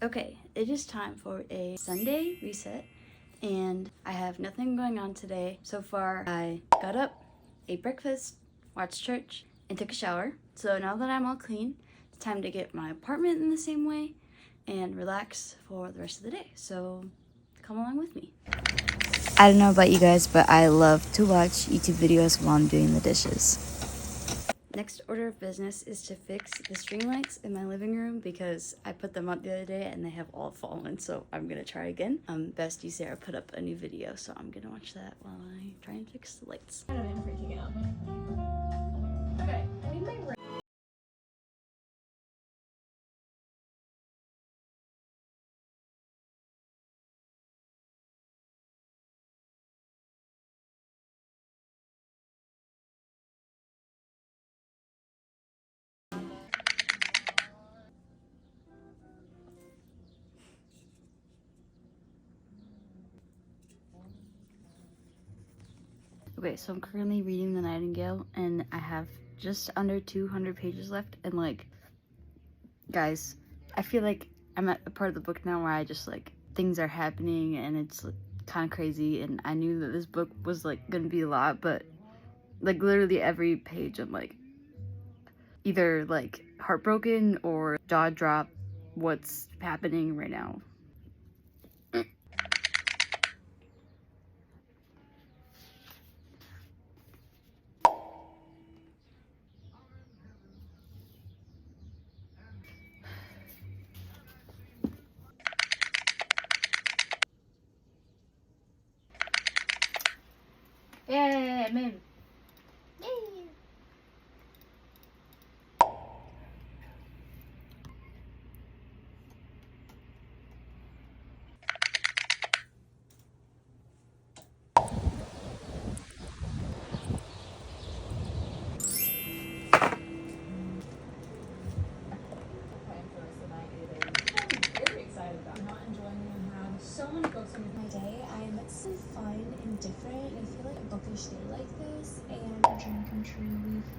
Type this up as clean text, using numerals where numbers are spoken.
Okay, it is time for a Sunday reset, and I have nothing going on today. So far, I got up, ate breakfast, watched church, and took a shower. So now that I'm all clean, it's time to get my apartment in the same way and relax for the rest of the day. So come along with me. I don't know about you guys, but I love to watch YouTube videos while I'm doing the dishes. Next order of business is to fix the string lights in my living room because I put them up the other day and they have all fallen, so I'm gonna try again. Bestie Sarah put up a new video, so I'm gonna watch that while I try and fix the lights. I am freaking out. Okay, I need my ring. Okay, so I'm currently reading The Nightingale and I have just under 200 pages left, and like, guys, I feel like I'm at the part of the book now where I just like, things are happening and it's kind of crazy, and I knew that this book was like gonna be a lot, but like literally every page I'm like either like heartbroken or jaw drop what's happening right now. Yay, I'm in. Yay. So many books in my day. I'm so fun and different. I feel like a bookish day like this and a dream come true week